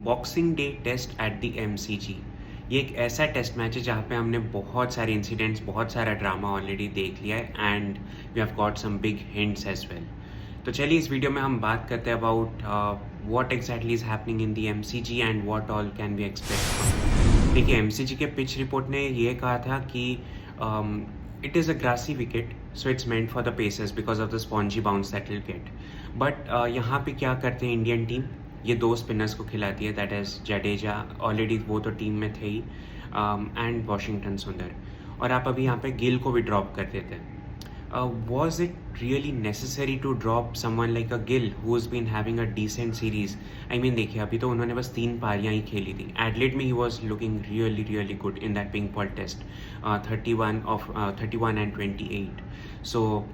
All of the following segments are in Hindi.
Boxing day test at the MCG. ये एक ऐसा टेस्ट मैच है जहाँ पे हमने बहुत सारे इंसिडेंट्स, बहुत सारा ड्रामा ऑलरेडी देख लिया है and we have got some big hints as well. तो चलिए इस वीडियो में हम बात करते हैं about what exactly is happening in the MCG and what all can be expect. देखिए, एमसीजी के पिच रिपोर्ट ने ये कहा था कि it is a grassy wicket, so it's meant for the pacers because of the spongy bounce that will get. But यहाँ पे क्या करते हैं इंडियन टीम, ये दो स्पिनर्स को खिलाती है, दैट इज़ जडेजा, ऑलरेडी वो तो टीम में थे ही, एंड वॉशिंगटन सुंदर, और आप अभी यहाँ पे गिल को भी ड्रॉप कर देते हैं। Was it really necessary to drop someone like a Gill who is been having a decent series? I mean देखिए, अभी तो उन्होंने बस 3 पारियाँ ही खेली थी। एडलेड में ही was looking really good in that pink ball test, 31 and 28। So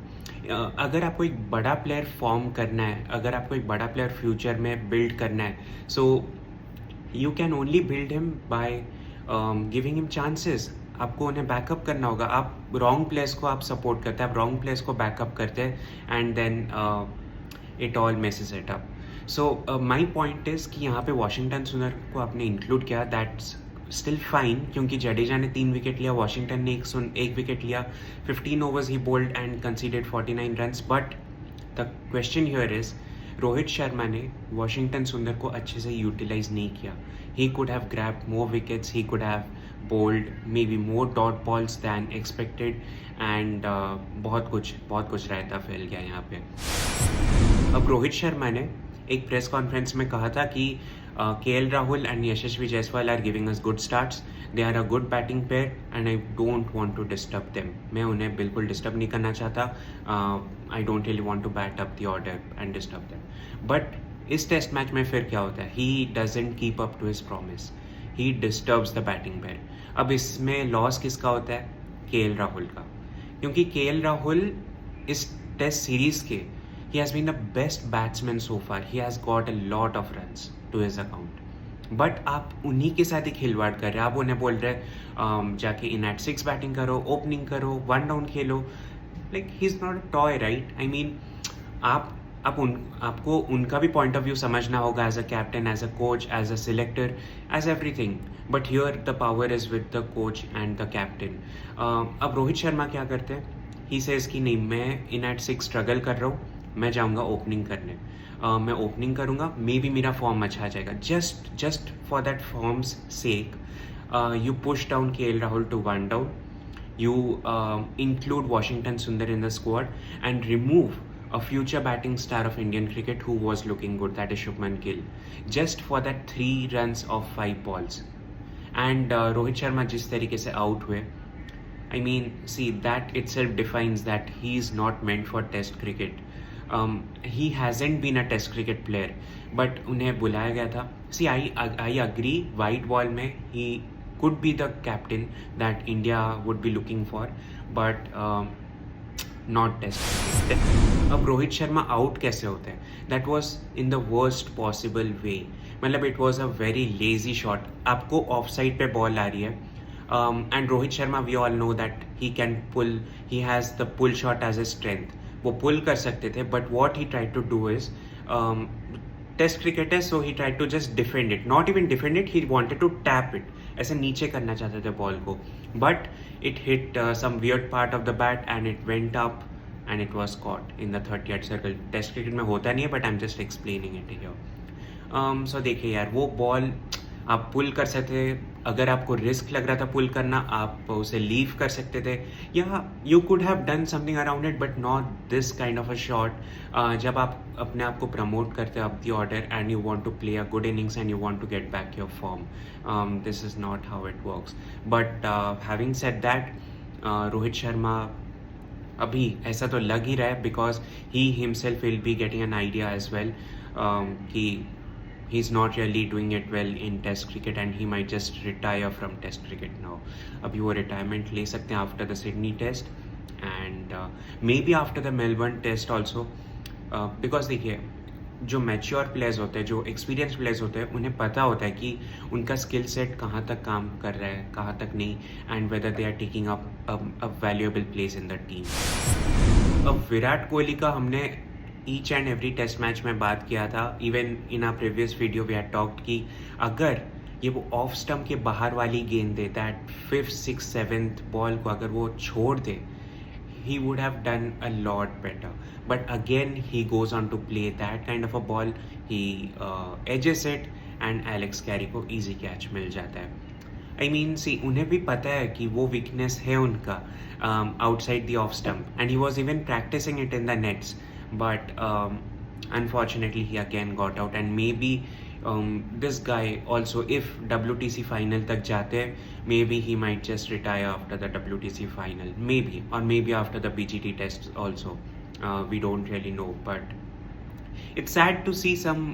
अगर आपको एक बड़ा प्लेयर फॉर्म करना है, अगर आपको एक बड़ा प्लेयर फ्यूचर में बिल्ड करना है, so you can only build him by giving him chances. आपको उन्हें बैकअप करना होगा। आप रॉन्ग प्लेयर्स को आप सपोर्ट करते हैं, आप रॉन्ग प्लेयर्स को बैकअप करते हैं and then it all messes it up. So my point is कि यहाँ पे वॉशिंगटन सुंदर को आपने इंक्लूड किया, दैट्स स्टिल फाइन, क्योंकि जडेजा ने 3 विकेट लिया, वॉशिंगटन ने एक विकेट लिया, 15 ओवर्स ही bowled and considered 49 runs. But the question here is, Rohit Sharma ने वॉशिंगटन सुंदर को अच्छे से यूटिलाइज नहीं किया। He could have grabbed more wickets, he could have bowled maybe more dot balls than expected and बहुत कुछ रायता फैल गया यहाँ पे। अब रोहित शर्मा ने एक प्रेस कॉन्फ्रेंस में कहा था कि KL Rahul and Yashasvi Jaiswal are giving us good starts, they are a good batting pair and I don't want to disturb them. मैं उन्हें बिल्कुल डिस्टर्ब नहीं करना चाहता। I don't really want to bat up the order and disturb them. But इस टेस्ट मैच में फिर क्या होता है? He doesn't keep up to his promise, he disturbs the batting pair. अब इसमें लॉस किसका होता है? केएल राहुल का, क्योंकि केएल राहुल इस टेस्ट सीरीज के he has been the best batsman so far. He has got a lot of runs to his account. But आप उन्हीं के साथ ही खिलवाड़ कर रहे हैं। आप उन्हें बोल रहे हैं जाके इन एट 6 बैटिंग करो, ओपनिंग करो, 1 डाउन खेलो। Like he is not a toy, right? I mean आपको उनका भी पॉइंट ऑफ व्यू समझना होगा as a captain, as a coach, as a selector, as everything. But here the power is with the coach and the captain. अब रोहित शर्मा क्या करते हैं? ही सेज कि नहीं, मैं इन एट 6 स्ट्रगल कर रहा हूँ, मैं जाऊँगा ओपनिंग करने, मैं ओपनिंग करूँगा, मे बी मेरा फॉर्म अच्छा आ जाएगा। Just for that form's sake you push down KL Rahul to 1 down, you include Washington Sundar in the squad and remove a future batting star of Indian cricket who was looking good, that is Shubman Gill, just for that 3 runs of 5 balls. And Rohit Sharma जिस तरीके से आउट हुए, I mean, see, that itself defines that he is not meant for test cricket. He hasn't been a test cricket player, but उन्हें बुलाया गया था। See, I agree, white ball में he could be the captain that India would be looking for, but not test cricket. अब रोहित शर्मा आउट कैसे होते हैं? That was in the worst possible way. मतलब it was a very lazy shot. आपको ऑफ साइड पे बॉल आ रही है, and Rohit Sharma, we all know that he can pull, he has the pull shot as a strength. वो पुल कर सकते थे, but what he tried to do is, test cricket है, so he tried to just defend it, not even defend it, he wanted to tap it, ऐसे नीचे करना चाहते थे बॉल को, but it hit some weird part of the bat and it went up and it was caught in the 30th circle. Test cricket में होता नहीं है, but I am just explaining it here. So देखिए यार, वो बॉल आप पुल कर सकते थे। अगर आपको रिस्क लग रहा था पुल करना, आप उसे लीव कर सकते थे, या you could have done something around it, but not this kind of a shot. जब आप अपने आप को प्रमोट करते हैं up the order and you want to play a good innings and you want to get back your form, this is not how it works. But having said that, Rohit Sharma अभी ऐसा तो लग ही रहा है, because he himself will be getting an idea as well कि he's not really doing it well in test cricket and he might just retire from test cricket now. अभी वो retirement ले सकते हैं after the Sydney test and maybe after the Melbourne test also, because देखिए, जो मैच्योर प्लेयर्स होते हैं, जो एक्सपीरियंस प्लेयर्स होते हैं, उन्हें पता होता है कि उनका स्किल सेट कहाँ तक काम कर रहा है, कहाँ तक नहीं, and whether they are taking up a valuable place in the team. अब विराट कोहली का हमने each and every test match में बात किया था, even in a previous video we had talked कि अगर ये वो ऑफ स्टम्प के बाहर वाली गेंद देता है, 5th 6th 7th बॉल को अगर वो छोड़ दे, he would have done a lot better. But again, he goes on to play that kind of a ball. He edges it and Alex Carey को easy catch मिल जाता है. I mean, see, उन्हें भी पता है कि वो weakness है उनका outside the off stump, and he was even practicing it in the nets. But unfortunately, he again got out, and maybe this guy also, if WTC final तक जाते हैं, maybe he might just retire after the WTC final, maybe, or maybe after the BGT test also. We don't really know, but it's sad to see some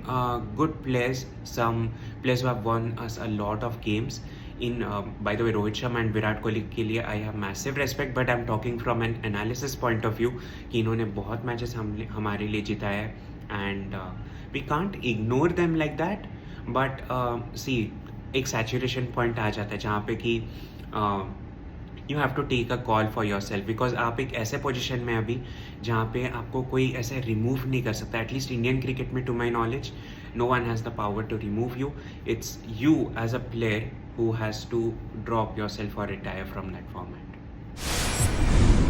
good players, some players who have won us a lot of games. In by the way, Rohit Sharma and Virat Kohli के लिए I have massive respect, but I'm talking from an analysis point of view कि इन्होंने बहुत matches हमारे लिए जिताया है, and we can't ignore them like that. But see, एक saturation point आ जाता है जहाँ पे कि you have to take a call for yourself, because आप एक ऐसे पोजीशन में अभी जहाँ पे आपको कोई ऐसे रिमूव नहीं कर सकता. एटलीस्ट इंडियन क्रिकेट में, to my knowledge, no one has the power to remove you. It's you as a player who has to drop yourself or retire from that format.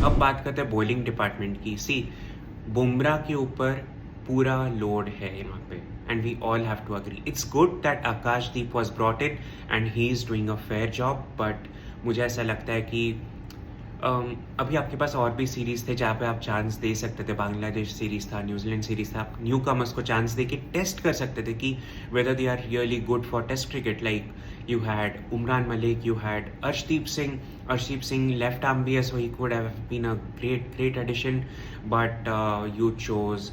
अब बात करते हैं बॉलिंग डिपार्टमेंट की. सी, बुमराह के ऊपर पूरा लोड है यहाँ पे, and we all have to agree. It's good that Akashdeep was brought in and he is doing a fair job, but मुझे ऐसा लगता है कि अभी आपके पास और भी सीरीज़ थे जहाँ पे आप चांस दे सकते थे. बांग्लादेश सीरीज़ था, न्यूजीलैंड सीरीज़ था, आप न्यू कमर्स को चांस दे के टेस्ट कर सकते थे कि whether they are really good for test cricket. Like you had Umran Malik, you had Arshdeep Singh left arm भी है, so he could have been a great addition, but you chose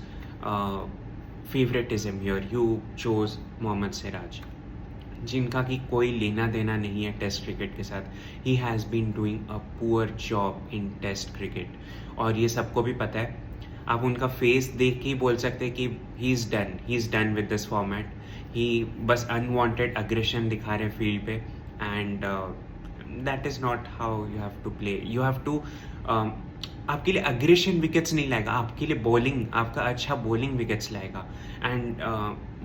favoritism here. You chose Mohammad Siraj, जिनका की कोई लेना देना नहीं है टेस्ट क्रिकेट के साथ. He has been doing a poor job in test cricket, और ये सबको भी पता है. आप उनका फेस देख के ही बोल सकते हैं कि he is done with this format. He बस अनवांटेड अग्रेशन दिखा रहे फील्ड पे, and that is not how you have to play. You have to, आपके लिए अग्रेशन विकेट्स नहीं लाएगा, आपके लिए बॉलिंग, आपका अच्छा बॉलिंग विकेट्स लाएगा, and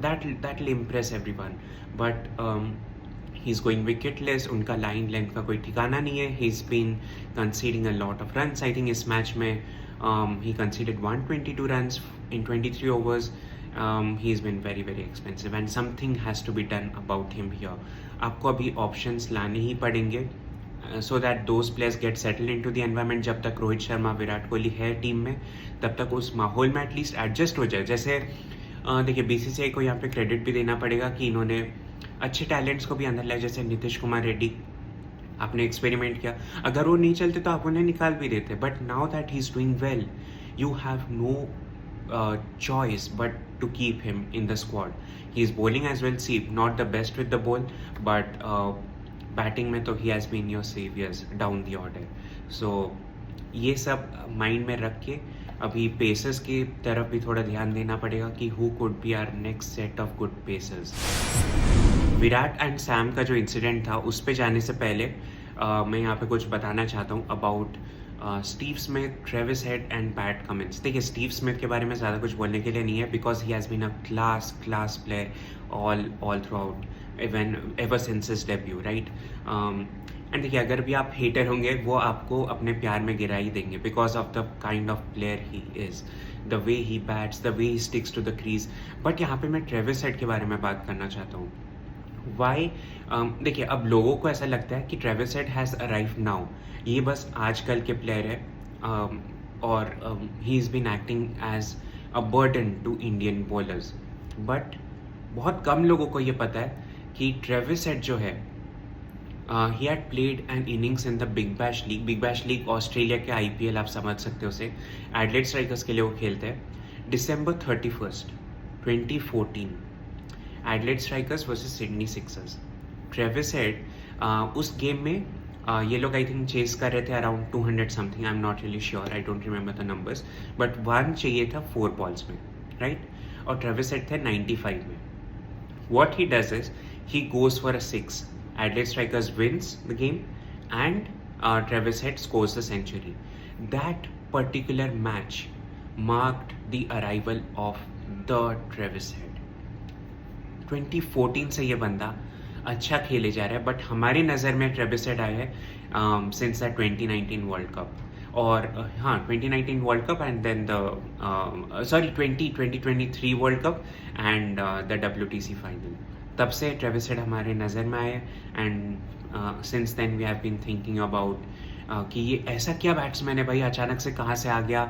that will impress everyone. But he is going wicketless. उनका लाइन लेंथ का कोई ठिकाना नहीं है. He is been conceding a lot of runs. I think इस मैच में he conceded 122 runs in 23 overs. He's been very expensive, and something has to be done about him here. आपको अभी options लाने ही पड़ेंगे so that those players get settled into the environment. जब तक रोहित शर्मा, विराट कोहली है टीम में, तब तक उस माहौल में एटलीस्ट एडजस्ट हो जाए. जैसे देखिए, BCCI को यहाँ पे क्रेडिट भी देना पड़ेगा कि इन्होंने अच्छे टैलेंट्स को भी अंदर लाया. जैसे नीतीश कुमार रेड्डी, आपने एक्सपेरिमेंट किया, अगर वो नहीं चलते तो आप उन्हें निकाल भी देते. But now that he is doing well, you have no choice but to keep him in the squad. He is bowling as well. See, not the best with the ball, but batting में तो he has been your saviours down the order. So ये सब माइंड में रख के अभी पेसर्स की तरफ भी थोड़ा ध्यान देना पड़ेगा कि who could be our next set of good pacers. Virat and Sam का जो इंसिडेंट था, उस पे जाने से पहले मैं यहाँ पे कुछ बताना चाहता हूँ about Steve Smith, Travis head and PAT Cummins. देखिए, स्टीव स्मिथ के बारे में ज़्यादा कुछ बोलने के लिए नहीं है, because he has been a class player all throughout, ever since his debut, right. And देखिए, अगर भी आप हेटर होंगे, वो आपको अपने प्यार में गिरा ही देंगे because of the kind of player he is, the way he bats, the way he sticks to the crease. But यहाँ पे मैं ट्रेविस हेड के बारे में बात करना चाहता हूँ. वाई, देखिए, अब लोगों को ऐसा लगता है कि Travis Head has arrive now, ये बस आजकल के प्लेयर है, और he is been acting as a burden to Indian bowlers. But बहुत कम लोगों को ये पता है कि ट्रेविस हेड जो है, he had played an innings in the big Bash league. Big Bash league Australia के IPL आप समझ सकते हो उसे. एडिलेड स्ट्राइकर्स के लिए वो खेलते हैं. December 31st, 2014, Adelaide strikers versus Sydney Sixers. Travis head उस गेम में ये लोग आई थिंक चेस कर रहे थे around 200 something. I am not really sure, I don't remember the numbers, but 1 चाहिए था 4 बॉल्स में, राइट. और ट्रेविस हेड थे 95 में. What he does is he goes for a 6. Adelaide Strikers wins the game, and Travis Head scores the century. That particular match marked the arrival of the Travis Head. 2014 से ये बंदा अच्छा खेले जा रहा है, बट हमारी नज़र में ट्रेविस हेड आया है सिंस द 2019 वर्ल्ड कप. और हाँ, 2019 world cup and then the 2023 world cup and the WTC final. तब से ट्रेविस हेड हमारे नज़र में आए and since then we have been thinking about कि ये ऐसा क्या बैट्समैन है भाई, अचानक से कहाँ से आ गया,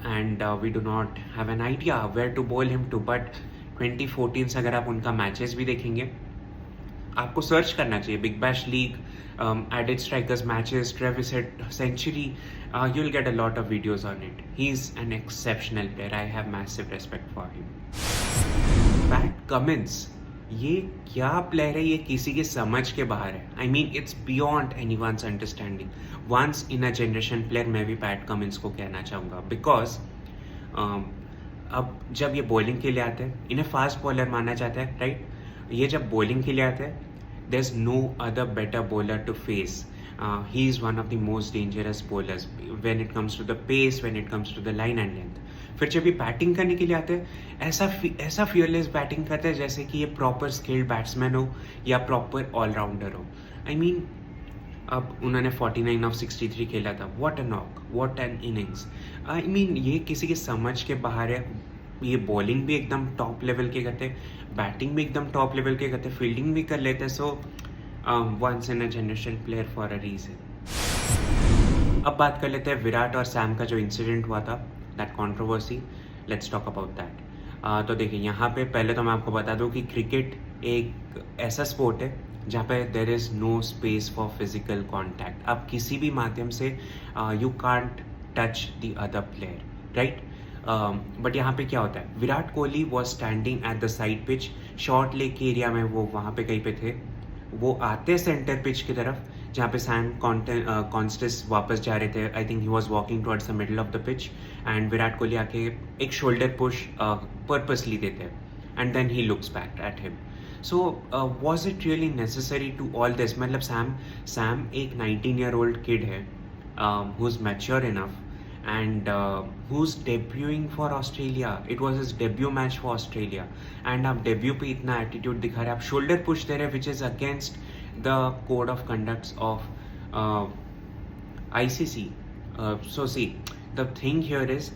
and we do not have an idea where to bowl him to. But 2014 से अगर आप उनका मैचेस भी देखेंगे, आपको सर्च करना चाहिए बिग बैश लीग, एडेड Strikers matches, Travis Head century, you will get a lot of videos on it. He is an exceptional player. I have massive respect for him. Pat Cummins, ये क्या प्लेयर है, ये किसी के समझ के बाहर है. I mean it's beyond anyone's understanding. Once in a generation player मैं भी पैट कमिंस को कहना चाहूँगा, बिकॉज अब जब ये बॉलिंग के लिए आते हैं, इन्हें फास्ट बॉलर माना जाता है, राइट. ये जब बॉलिंग के लिए आते हैं, there is no other better bowler to face. He is one of the most dangerous bowlers when it comes to the pace, when it comes to the line and length. फिर जब ये बैटिंग करने के लिए आते हैं, ऐसा फियरलेस बैटिंग करते हैं जैसे कि ये प्रॉपर स्किल्ड बैट्समैन हो या प्रॉपर ऑलराउंडर हो. आई मीन अब उन्होंने 49 ऑफ 63 खेला था. What a knock, what an innings. I mean ये किसी के समझ के बाहर है. ये बॉलिंग भी एकदम टॉप लेवल के करते, बैटिंग भी एकदम टॉप लेवल के करते, फील्डिंग भी कर लेते. So once in a generation player for a reason. अब बात कर लेते हैं विराट और सैम का जो इंसिडेंट हुआ था, that controversy. Let's talk about that. तो देखिए, यहाँ पे पहले तो मैं आपको बता दूँ कि क्रिकेट एक ऐसा स्पोर्ट है जहाँ पे there is no space for physical contact. अब किसी भी माध्यम से you can't touch the other player, right. But यहाँ पे क्या होता है, Virat Kohli was standing at the side pitch, short leg के एरिया में वो वहाँ पे कहीं पे थे. वो आते सेंटर पिच की तरफ जहाँ पे सैम कॉन्स्टस वापस जा रहे थे. I think he was walking towards the middle of the pitch and Virat Kohli आके एक शोल्डर पुश पर्पसली देते हैं and then he looks back at him. So was it really necessary to all this. मतलब सैम एक 19-year-old किड है who is mature enough and who's debuting for Australia. It was his debut match for Australia and आप debut पे इतना attitude दिखा रहे, आप shoulder push दे रहे, which is against the code of conducts of ICC. So see, the thing here is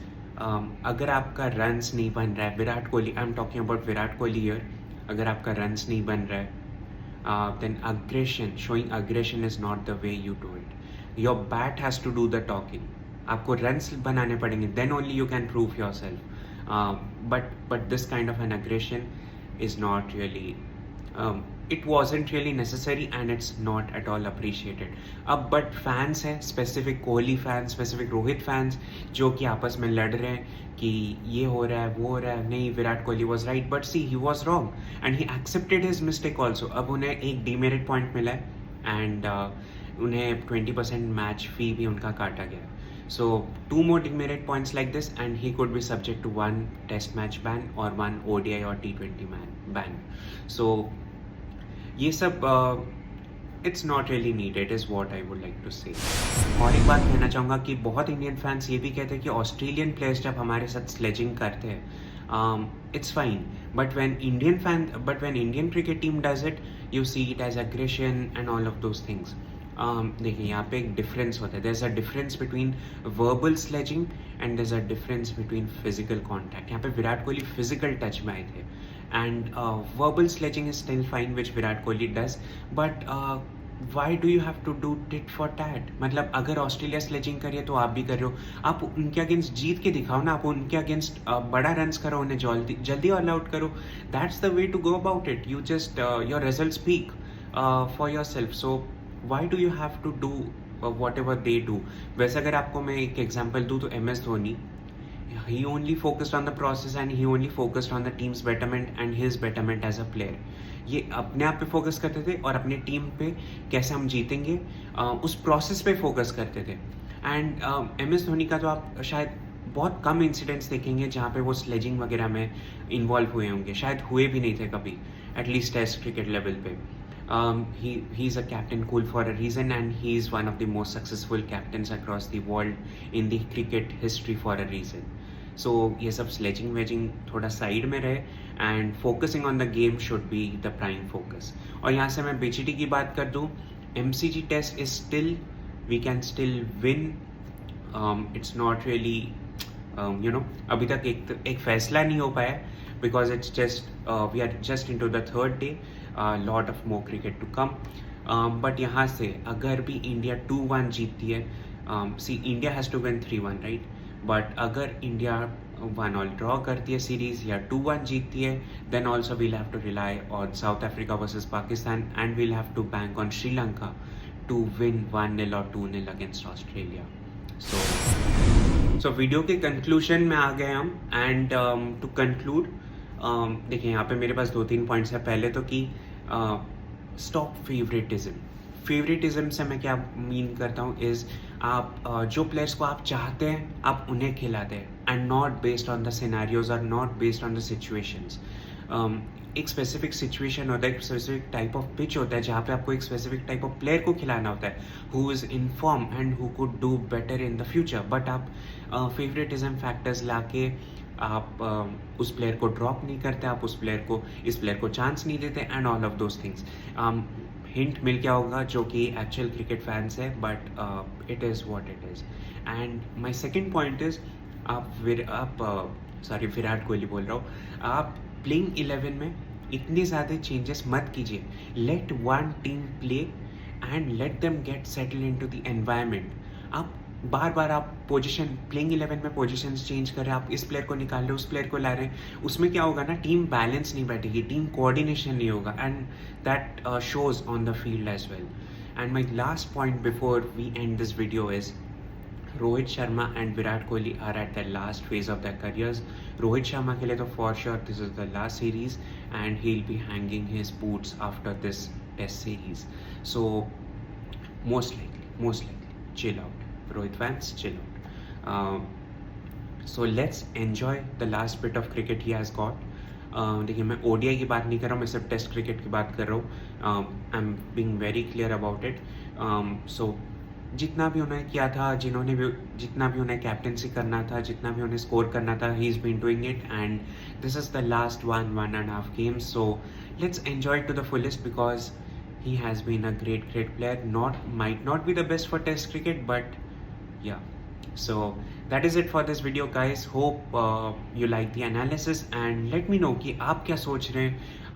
अगर आपका runs नहीं बन रहा है, Virat Kohli, I'm talking about Virat Kohli here, अगर आपका runs नहीं बन रहा है, then showing aggression is not the way you do it. Your bat has to do the talking. आपको रन्स बनाने पड़ेंगे, then only you can prove yourself. But this kind of an aggression is not really, it wasn't really necessary and it's not at all appreciated. अब बट फैंस हैं, specific Kohli fans, specific Rohit fans, जो कि आपस में लड़ रहे हैं कि ये हो रहा है, वो हो रहा है, नहीं Virat Kohli was right, but see he was wrong and he accepted his mistake also. अब उन्हें एक डीमेरिट पॉइंट मिला है एंड उन्हें 20% मैच फी भी उनका काटा गया है. So 2 more demerit points like this and he could be subject to 1 test match ban or 1 ODI or T20 ban. So ये सब it's not really needed is what I would like to say. और एक बात कहना चाहूँगा कि बहुत इंडियन फैंस ये भी कहते हैं कि ऑस्ट्रेलियन प्लेयर्स जब हमारे साथ स्लेजिंग करते हैं, it's fine, but when Indian cricket team does it, you see it as aggression and all of those things. देखिए, यहाँ पे एक डिफरेंस होता है. There is a difference between verbal sledging and there is a difference between physical contact. यहाँ पे विराट कोहली फिजिकल टच में आए थे and verbal sledging is still fine which Virat Kohli does, but why do you have to do tit for tat. मतलब अगर ऑस्ट्रेलिया स्लेजिंग करिए तो आप भी कर रहे हो, आप उनके अगेंस्ट जीत के दिखाओ ना, आप उनके अगेंस्ट बड़ा रन्स करो, उन्हें जल्दी ऑल आउट करो. That's the way to go about it. You just your result speak for yourself. So why do you have to do whatever they do. वैसे अगर आपको मैं एक एग्जांपल दूँ तो MS Dhoni, he only focused on the process and he only focused on the team's betterment and his betterment as a player. ये अपने आप पे फोकस करते थे और अपने टीम पे कैसे हम जीतेंगे उस प्रोसेस पे फोकस करते थे. एंड MS धोनी का तो आप शायद बहुत कम इंसिडेंट्स देखेंगे जहाँ पे वो स्लेजिंग वगैरह में इन्वॉल्व हुए होंगे, शायद हुए भी नहीं थे कभी, एटलीस्ट टेस्ट क्रिकेट लेवल पे. He's a captain cool for a reason and he's one of the most successful captains across the world in the cricket history for a reason. सो ये सब स्लेजिंग वेजिंग थोड़ा साइड में रहे and focusing on the game should be the prime focus. और यहाँ से मैं बीजीटी की बात कर दूँ, MCG test is still, we can still win, it's not really अभी तक एक फैसला नहीं हो पाया because it's just we are just in to the third day, lot of more cricket to come. But यहाँ से अगर भी इंडिया 2-1 जीतती है, see India has to win 3-1 right, but अगर इंडिया 1-1 ड्रॉ करती है सीरीज या 2-1 जीतती है, then also we'll have to rely on South Africa versus Pakistan and we'll have to bank on Sri Lanka to win 1-0 और 2-0 अगेंस्ट ऑस्ट्रेलिया। सो वीडियो के कंक्लूजन में आ गए हम एंड टू कंक्लूड, देखिए यहाँ पे मेरे पास 2-3 पॉइंट्स है। पहले तो कि स्टॉप फेवरेटिज्म से मैं क्या मीन करता हूँ इज़ आप जो प्लेयर्स को आप चाहते हैं आप उन्हें खिलाते हैं and not based on the scenarios और not based on the situations. एक स्पेसिफिक सिचुएशन होता है, एक स्पेसिफिक टाइप ऑफ पिच होता है जहाँ पे आपको एक स्पेसिफिक टाइप ऑफ प्लेयर को खिलाना होता है who is in form and who could do better in the future. But आप फेवरेटिज्म फैक्टर्स लाके आप उस प्लेयर को ड्रॉप नहीं करते, आप इस प्लेयर को चांस नहीं देते and all of those things. Hint मिल गया होगा जो कि एक्चुअल क्रिकेट फैंस है, but it is what it is. And my second point is Virat Kohli बोल रहा हूँ, आप प्लेइंग 11 में इतनी ज़्यादा चेंजेस मत कीजिए, let one team play and let them get settle into the environment. आप बार बार आप पोजीशन प्लेइंग 11 में पोजीशंस चेंज कर रहे हैं, आप इस प्लेयर को निकाल रहे हो, उस प्लेयर को ला रहे हैं, उसमें क्या होगा ना, टीम बैलेंस नहीं बैठेगी, टीम कोऑर्डिनेशन नहीं होगा and that shows on the field as well. And my last point before we end this video is Rohit Sharma and Virat Kohli are at the last phase of their careers. Rohit Sharma के लिए तो for sure this is the last series and he will be hanging his boots after this test series. So most likely chill out. Rohit fans, chill out. So let's enjoy the last bit of cricket he has got. देखिए मैं ODI की बात नहीं कर रहा हूँ, मैं सिर्फ टेस्ट क्रिकेट की बात कर रहा हूँ। I am being very clear about it. So जितना भी उन्होंने किया था, जितना भी उन्हें कैप्टनसी करना था, जितना भी उन्हें स्कोर करना था, he is been doing it and this is the last 1.5 games. So let's enjoy it to the fullest because he has been a great player. Might not be the best for test cricket, but yeah. So that is it for this video guys. Hope you like the analysis and let me know कि आप क्या सोच रहे हैं